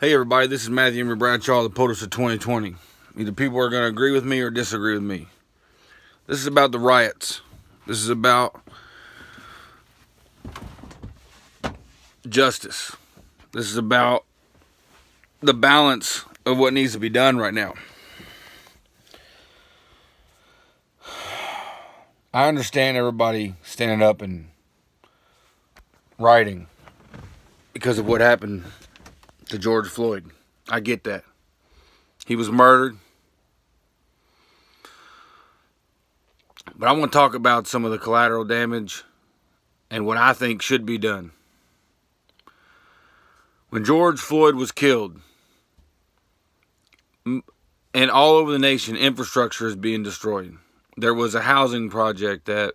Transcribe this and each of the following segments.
Hey everybody, this is Matthew Emery Bradshaw, the POTUS of 2020. Either people are going to agree with me or disagree with me. This is about the riots. This is about justice. This is about the balance of what needs to be done right now. I understand everybody standing up and rioting because of what happened to George Floyd. I get that. He was murdered. But I want to talk about some of the collateral damage and what I think should be done. When George Floyd was killed, and all over the nation, infrastructure is being destroyed. There was a housing project that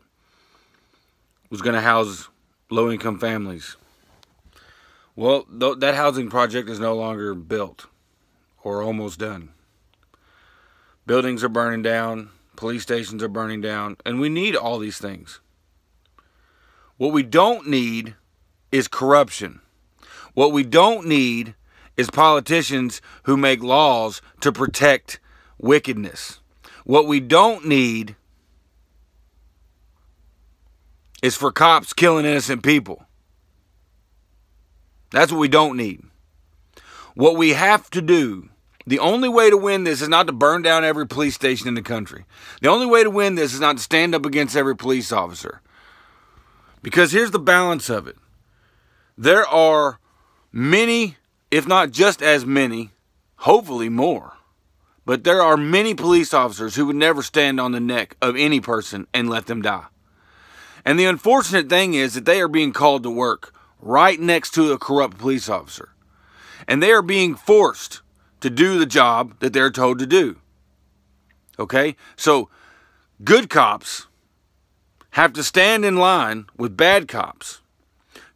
was going to house low-income families. Well, that housing project is no longer built or almost done. Buildings are burning down, police stations are burning down, and we need all these things. What we don't need is corruption. What we don't need is politicians who make laws to protect wickedness. What we don't need is for cops killing innocent people. That's what we don't need. What we have to do, the only way to win this is not to burn down every police station in the country. The only way to win this is not to stand up against every police officer. Because here's the balance of it. There are many, if not just as many, hopefully more, but there are many police officers who would never stand on the neck of any person and let them die. And the unfortunate thing is that they are being called to work right next to a corrupt police officer. And they are being forced to do the job that they're told to do. Okay? So, good cops have to stand in line with bad cops.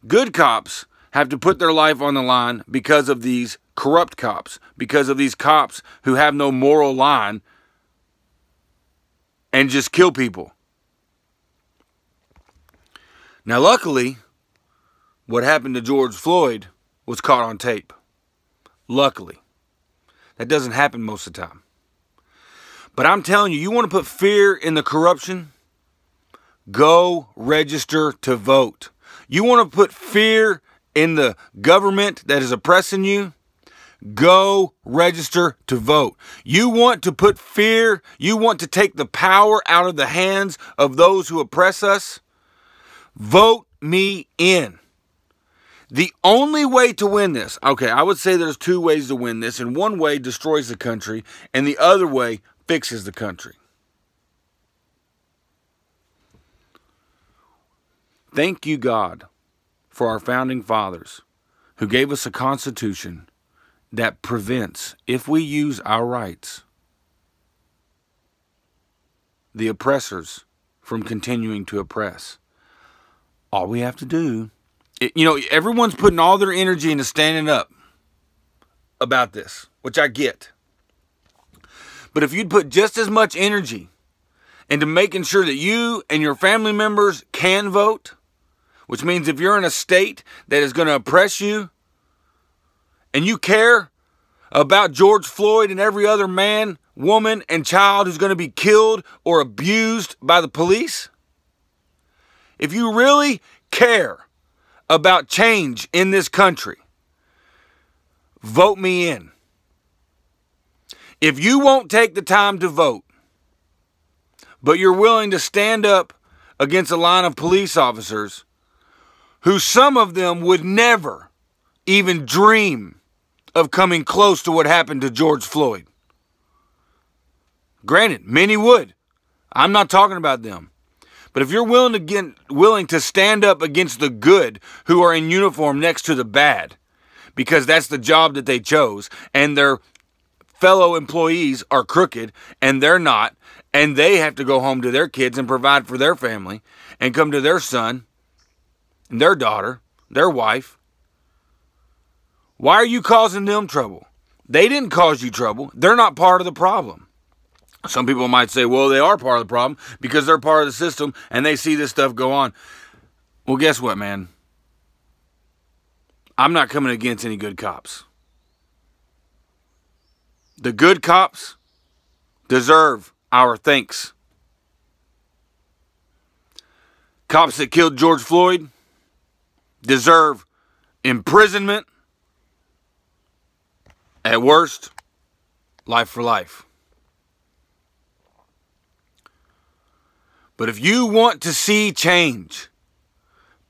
Good cops have to put their life on the line because of these corrupt cops. Because of these cops who have no moral line and just kill people. Now, luckily, what happened to George Floyd was caught on tape. Luckily. That doesn't happen most of the time. But I'm telling you, you want to put fear in the corruption? Go register to vote. You want to put fear in the government that is oppressing you? Go register to vote. You want to put fear, you want to take the power out of the hands of those who oppress us? Vote me in. The only way to win this, okay, I would say there's two ways to win this, and one way destroys the country, and the other way fixes the country. Thank you, God, for our founding fathers who gave us a constitution that prevents, if we use our rights, the oppressors from continuing to oppress. All we have to do, everyone's putting all their energy into standing up about this, which I get. But if you'd put just as much energy into making sure that you and your family members can vote, which means if you're in a state that is going to oppress you, and you care about George Floyd and every other man, woman, and child who's going to be killed or abused by the police, if you really care about change in this country, vote me in. If you won't take the time to vote, but you're willing to stand up against a line of police officers who some of them would never even dream of coming close to what happened to George Floyd. Granted, many would. I'm not talking about them. But if you're willing to stand up against the good who are in uniform next to the bad, because that's the job that they chose, and their fellow employees are crooked, and they're not, and they have to go home to their kids and provide for their family, and come to their son, and their daughter, their wife, why are you causing them trouble? They didn't cause you trouble. They're not part of the problem. Some people might say, well, they are part of the problem because they're part of the system and they see this stuff go on. Well, guess what, man? I'm not coming against any good cops. The good cops deserve our thanks. Cops that killed George Floyd deserve imprisonment. At worst, life for life. But if you want to see change,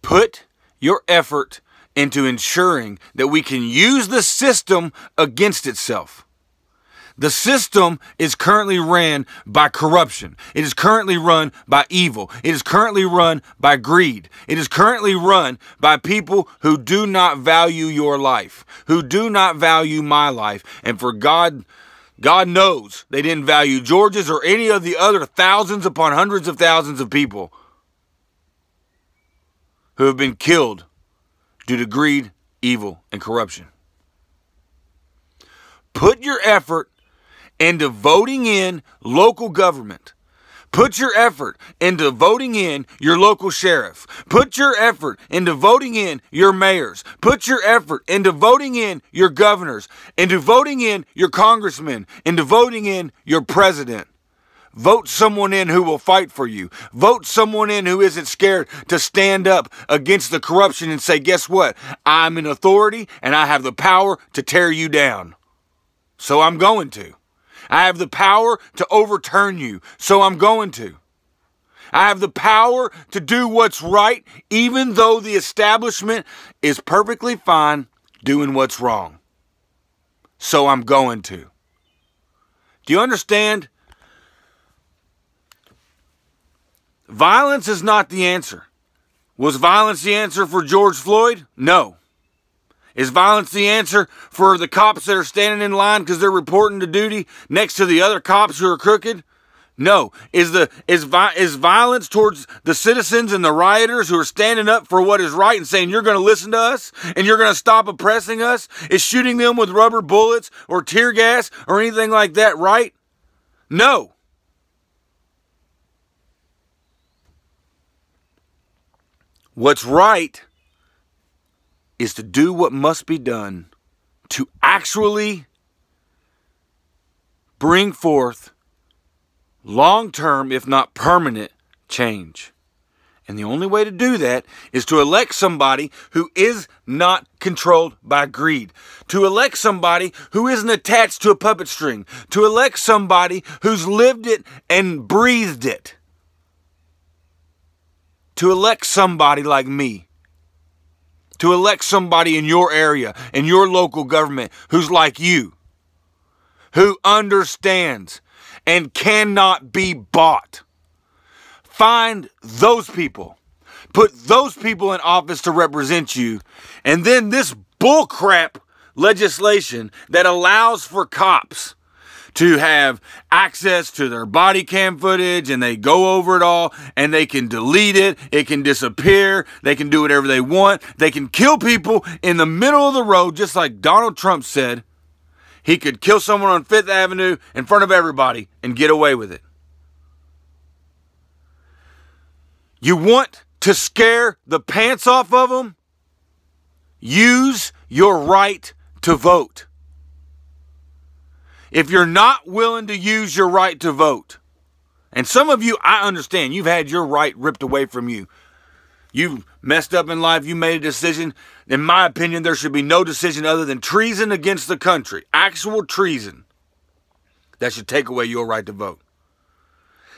put your effort into ensuring that we can use the system against itself. The system is currently ran by corruption. It is currently run by evil. It is currently run by greed. It is currently run by people who do not value your life, who do not value my life. And for God knows they didn't value George's or any of the other thousands upon hundreds of thousands of people who have been killed due to greed, evil, and corruption. Put your effort into voting in local government. Put your effort into voting in your local sheriff. Put your effort into voting in your mayors. Put your effort into voting in your governors, into voting in your congressmen, into voting in your president. Vote someone in who will fight for you. Vote someone in who isn't scared to stand up against the corruption and say, guess what? I'm in authority and I have the power to tear you down. So I'm going to. I have the power to overturn you, so I'm going to. I have the power to do what's right, even though the establishment is perfectly fine doing what's wrong. So I'm going to. Do you understand? Violence is not the answer. Was violence the answer for George Floyd? No. Is violence the answer for the cops that are standing in line because they're reporting to duty next to the other cops who are crooked? No. Is violence towards the citizens and the rioters who are standing up for what is right and saying you're going to listen to us and you're going to stop oppressing us? Is shooting them with rubber bullets or tear gas or anything like that right? No. What's right is to do what must be done to actually bring forth long-term, if not permanent, change. And the only way to do that is to elect somebody who is not controlled by greed. To elect somebody who isn't attached to a puppet string. To elect somebody who's lived it and breathed it. To elect somebody like me. To elect somebody in your area, in your local government, who's like you, who understands and cannot be bought. Find those people. Put those people in office to represent you. And then this bullcrap legislation that allows for cops to have access to their body cam footage, and they go over it all, and they can delete it, it can disappear, they can do whatever they want, they can kill people in the middle of the road, just like Donald Trump said. He could kill someone on 5th Avenue in front of everybody and get away with it. You want to scare the pants off of them? Use your right to vote. If you're not willing to use your right to vote, and some of you, I understand, you've had your right ripped away from you. You've messed up in life, you made a decision. In my opinion, there should be no decision other than treason against the country. Actual treason. That should take away your right to vote.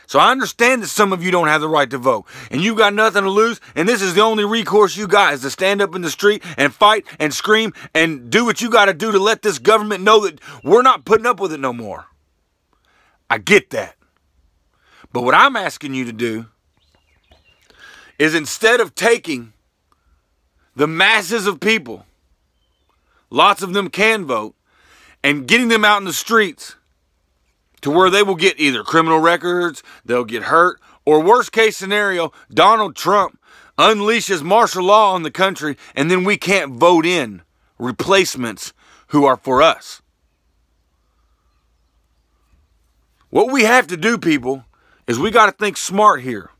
So I understand that some of you don't have the right to vote, and you've got nothing to lose, and this is the only recourse you got is to stand up in the street and fight and scream and do what you got to do to let this government know that we're not putting up with it no more. I get that. But what I'm asking you to do is, instead of taking the masses of people, lots of them can vote, and getting them out in the streets to where they will get either criminal records, they'll get hurt, or worst case scenario, Donald Trump unleashes martial law on the country, and then we can't vote in replacements who are for us. What we have to do, people, is we got to think smart here.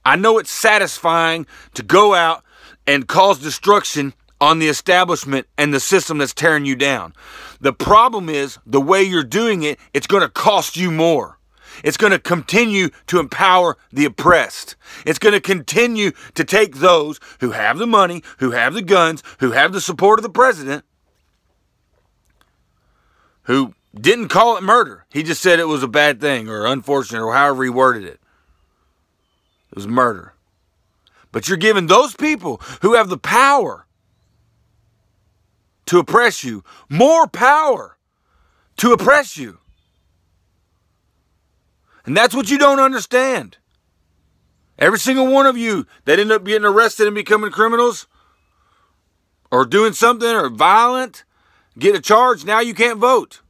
I know it's satisfying to go out and cause destruction on the establishment and the system that's tearing you down. The problem is the way you're doing it, it's going to cost you more. It's going to continue to empower the oppressed. It's going to continue to take those who have the money, who have the guns, who have the support of the president, who didn't call it murder. He just said it was a bad thing or unfortunate or however he worded it. It was murder. But you're giving those people who have the power to oppress you more power to oppress you. And that's what you don't understand. Every single one of you that end up getting arrested and becoming criminals or doing something or violent, get a charge, now you can't vote.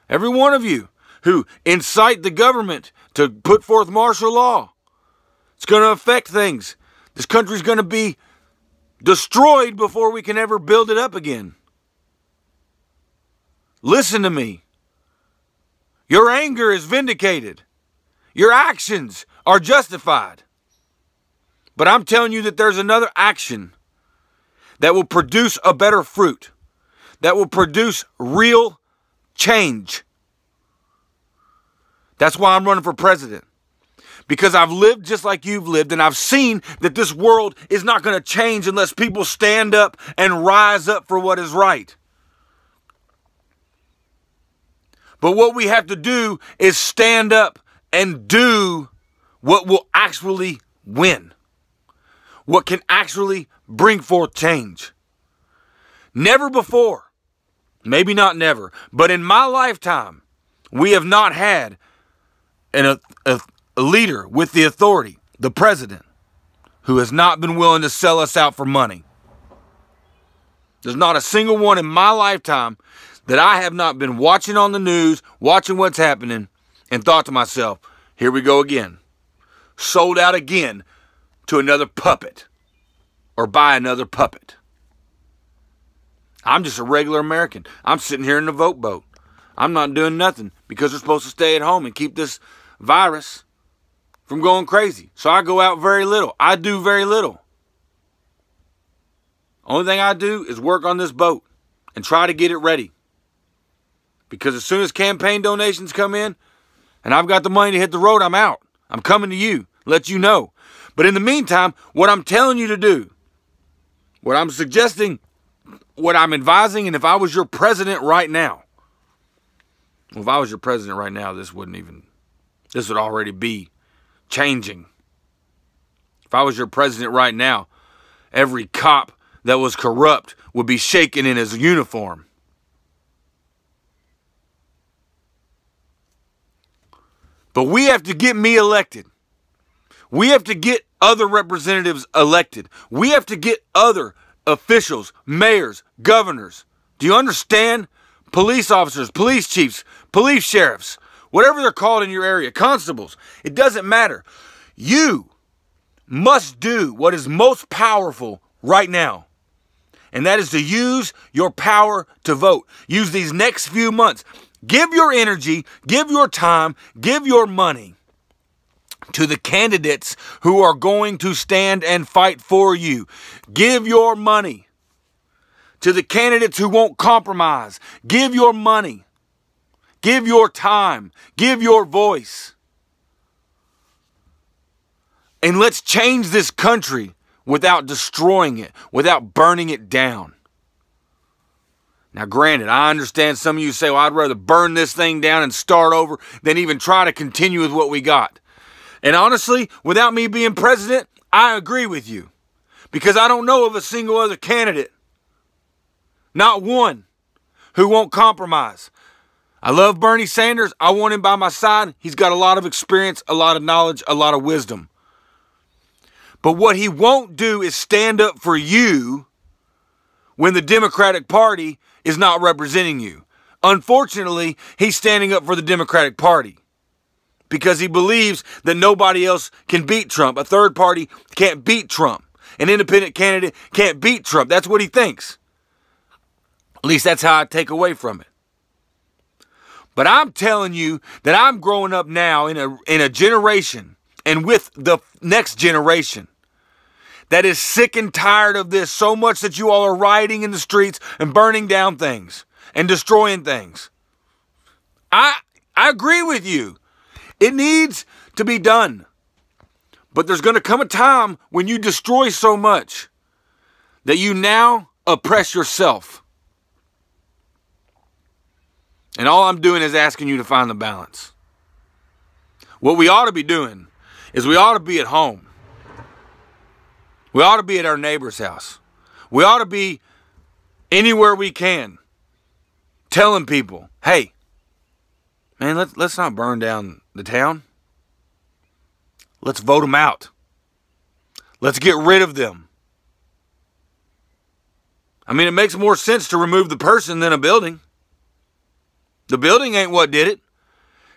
Every one of you who incite the government to put forth martial law, it's going to affect things. This country's going to be destroyed before we can ever build it up again. Listen to me. Your anger is vindicated. Your actions are justified. But I'm telling you that there's another action that will produce a better fruit, that will produce real change. That's why I'm running for president. Because I've lived just like you've lived, and I've seen that this world is not going to change unless people stand up and rise up for what is right. But what we have to do is stand up and do what will actually win. What can actually bring forth change. Never before, maybe not never, but in my lifetime, we have not had a leader with the authority, the president, who has not been willing to sell us out for money. There's not a single one in my lifetime that I have not been watching on the news, watching what's happening, and thought to myself, here we go again. Sold out again to another puppet or by another puppet. I'm just a regular American. I'm sitting here in the vote boat. I'm not doing nothing because we're supposed to stay at home and keep this virus from going crazy. So I go out very little. I do very little. Only thing I do is work on this boat and try to get it ready. Because as soon as campaign donations come in and I've got the money to hit the road, I'm out. I'm coming to you, let you know. But in the meantime, what I'm telling you to do, what I'm suggesting, what I'm advising, and if I was your president right now, well, if I was your president right now, this would already be changing. If I was your president right now, every cop that was corrupt would be shaken in his uniform. But we have to get me elected. We have to get other representatives elected. We have to get other officials, mayors, governors. Do you understand? Police officers, police chiefs, police sheriffs, whatever they're called in your area, constables. It doesn't matter. You must do what is most powerful right now. And that is to use your power to vote. Use these next few months. Give your energy, give your time, give your money to the candidates who are going to stand and fight for you. Give your money to the candidates who won't compromise. Give your money. Give your time. Give your voice. And let's change this country without destroying it, without burning it down. Now, granted, I understand some of you say, well, I'd rather burn this thing down and start over than even try to continue with what we got. And honestly, without me being president, I agree with you. Because I don't know of a single other candidate, not one, who won't compromise. I love Bernie Sanders. I want him by my side. He's got a lot of experience, a lot of knowledge, a lot of wisdom. But what he won't do is stand up for you when the Democratic Party is not representing you. Unfortunately, he's standing up for the Democratic Party because he believes that nobody else can beat Trump. A third party can't beat Trump. An independent candidate can't beat Trump. That's what he thinks. At least that's how I take away from it. But I'm telling you that I'm growing up now in a generation and with the next generation that is sick and tired of this so much that you all are rioting in the streets and burning down things and destroying things. I agree with you. It needs to be done. But there's going to come a time when you destroy so much that you now oppress yourself. And all I'm doing is asking you to find the balance. What we ought to be doing is we ought to be at home. We ought to be at our neighbor's house. We ought to be anywhere we can telling people, hey, man, let's not burn down the town. Let's vote them out. Let's get rid of them. I mean, it makes more sense to remove the person than a building. The building ain't what did it.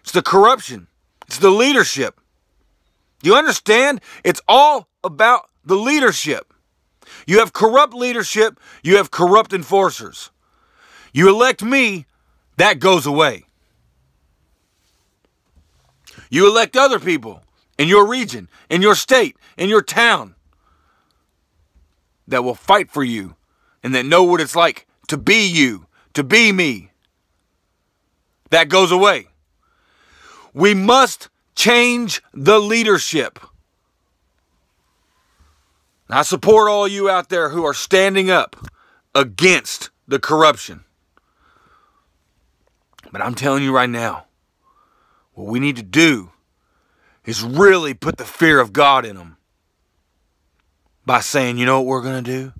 It's the corruption. It's the leadership. Do you understand? It's all about the leadership. You have corrupt leadership. You have corrupt enforcers. You elect me, that goes away. You elect other people in your region, in your state, in your town that will fight for you and that know what it's like to be you, to be me. That goes away. We must change the leadership. I support all you out there who are standing up against the corruption. But I'm telling you right now, what we need to do is really put the fear of God in them by saying, you know what we're going to do?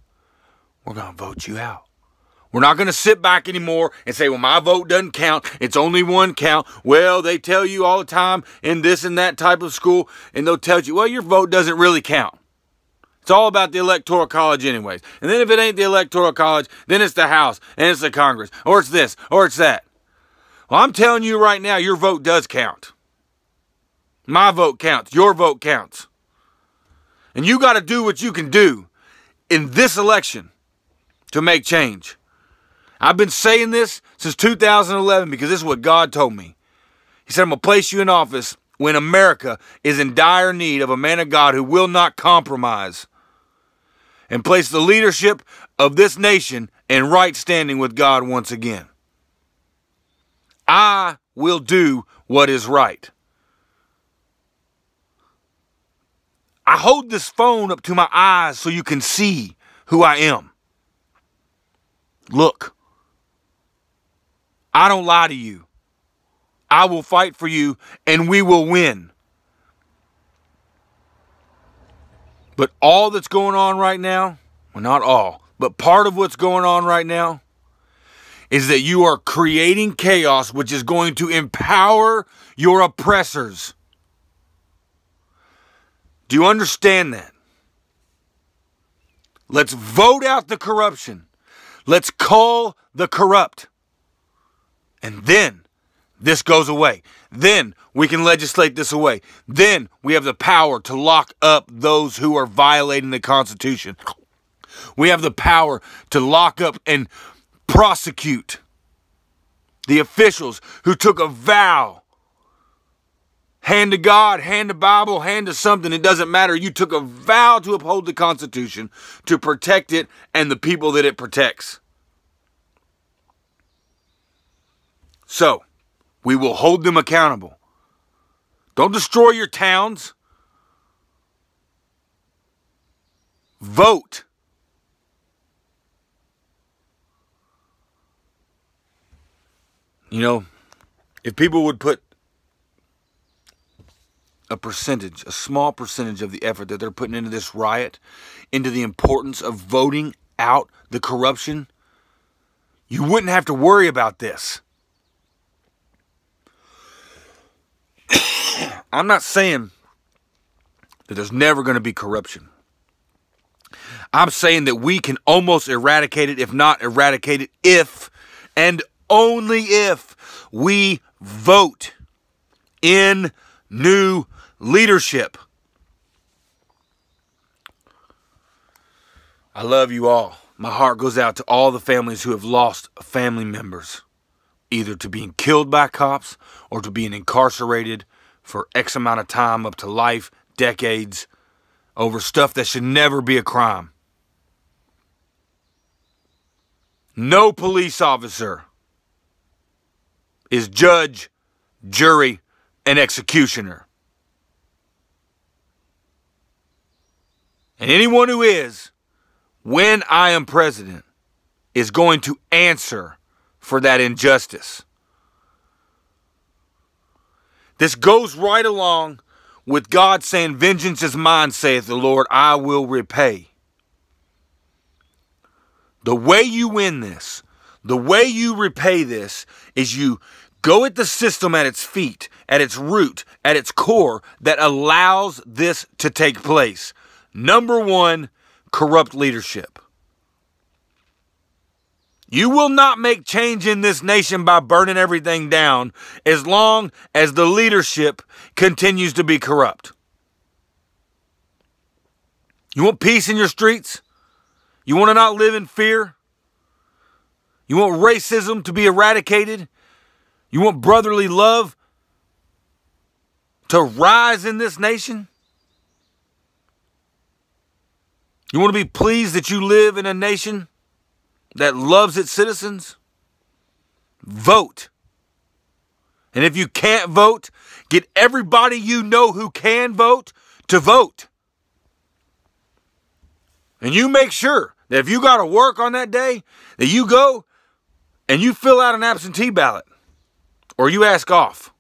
We're going to vote you out. We're not going to sit back anymore and say, well, my vote doesn't count. It's only one count. Well, they tell you all the time in this and that type of school, and they'll tell you, well, your vote doesn't really count. It's all about the Electoral College anyways. And then if it ain't the Electoral College, then it's the House, and it's the Congress, or it's this, or it's that. Well, I'm telling you right now, your vote does count. My vote counts. Your vote counts. And you got to do what you can do in this election to make change. I've been saying this since 2011 because this is what God told me. He said, I'm going to place you in office when America is in dire need of a man of God who will not compromise and place the leadership of this nation in right standing with God once again. I will do what is right. I hold this phone up to my eyes so you can see who I am. Look, I don't lie to you. I will fight for you and we will win. But all that's going on right now, well, not all, but part of what's going on right now is that you are creating chaos, which is going to empower your oppressors. Do you understand that? Let's vote out the corruption. Let's call the corrupt. And then this goes away. Then we can legislate this away. Then we have the power to lock up those who are violating the Constitution. We have the power to lock up and prosecute the officials who took a vow. Hand to God, hand to Bible, hand to something. It doesn't matter. You took a vow to uphold the Constitution, to protect it and the people that it protects. So, we will hold them accountable. Don't destroy your towns. Vote. You know, if people would put a small percentage of the effort that they're putting into this riot, into the importance of voting out the corruption, you wouldn't have to worry about this. I'm not saying that there's never going to be corruption. I'm saying that we can almost eradicate it, if not eradicate it, if and only if we vote in new leadership. I love you all. My heart goes out to all the families who have lost family members, either to being killed by cops or to being incarcerated for X amount of time, up to life, decades. over stuff that should never be a crime. No police officer is judge, jury, and executioner. And anyone who is, when I am president, is going to answer for that injustice. This goes right along with God saying, vengeance is mine, saith the Lord, I will repay. The way you win this, the way you repay this, is you go at the system at its feet, at its root, at its core, that allows this to take place. Number one, corrupt leadership. You will not make change in this nation by burning everything down as long as the leadership continues to be corrupt. You want peace in your streets? You want to not live in fear? You want racism to be eradicated? You want brotherly love to rise in this nation? You want to be pleased that you live in a nation that loves its citizens? Vote. And if you can't vote, get everybody you know who can vote to vote. And you make sure that if you got to work on that day, that you go and you fill out an absentee ballot, or you ask off,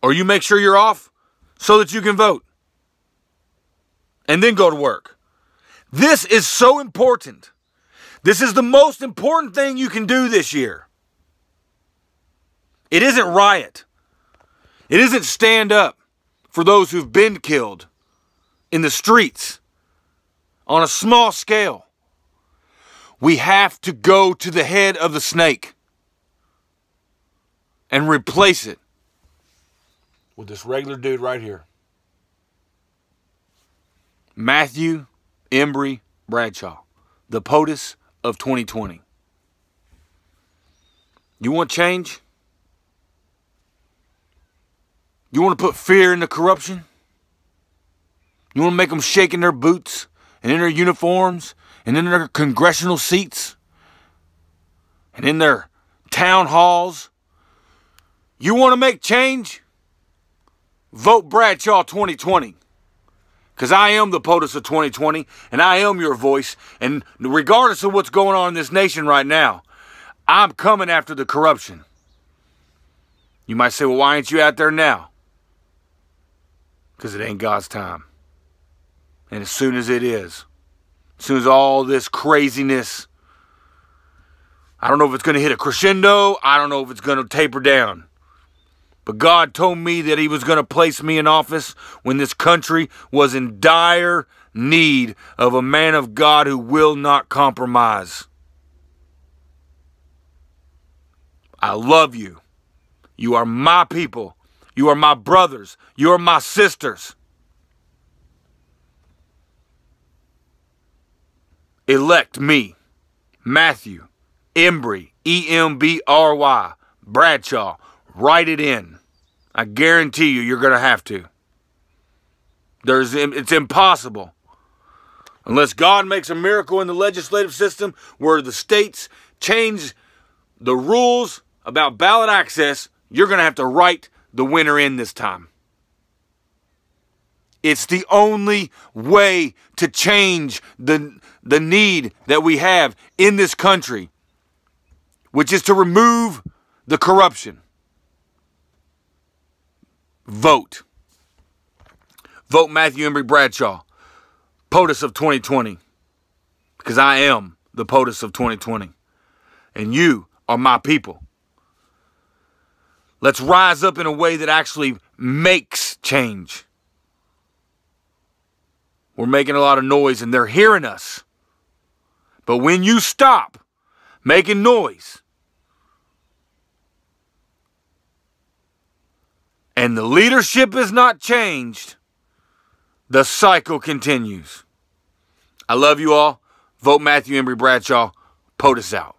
or you make sure you're off so that you can vote, and then go to work. This is so important. This is the most important thing you can do this year. It isn't riot. It isn't stand up for those who've been killed in the streets on a small scale. We have to go to the head of the snake and replace it with this regular dude right here. Matthew Embry Bradshaw, the POTUS of 2020. You want change? You want to put fear into corruption? You want to make them shake in their boots and in their uniforms and in their congressional seats and in their town halls? You want to make change? Vote Bradshaw 2020. Because I am the POTUS of 2020, and I am your voice. And regardless of what's going on in this nation right now, I'm coming after the corruption. You might say, well, why ain't you out there now? Because it ain't God's time. And as soon as it is, as soon as all this craziness, I don't know if it's going to hit a crescendo. I don't know if it's going to taper down. But God told me that he was going to place me in office when this country was in dire need of a man of God who will not compromise. I love you. You are my people. You are my brothers. You are my sisters. Elect me, Matthew Embry, E-M-B-R-Y, Bradshaw. Write it in. I guarantee you, you're going to have to. It's impossible. Unless God makes a miracle in the legislative system where the states change the rules about ballot access, you're going to have to write the winner in this time. It's the only way to change the need that we have in this country, which is to remove the corruption. Vote. Vote Matthew Embry Bradshaw, POTUS of 2020. Because I am the POTUS of 2020. And you are my people. Let's rise up in a way that actually makes change. We're making a lot of noise and they're hearing us. But when you stop making noise, and the leadership is not changed, the cycle continues. I love you all. Vote Matthew Embry Bradshaw. POTUS out.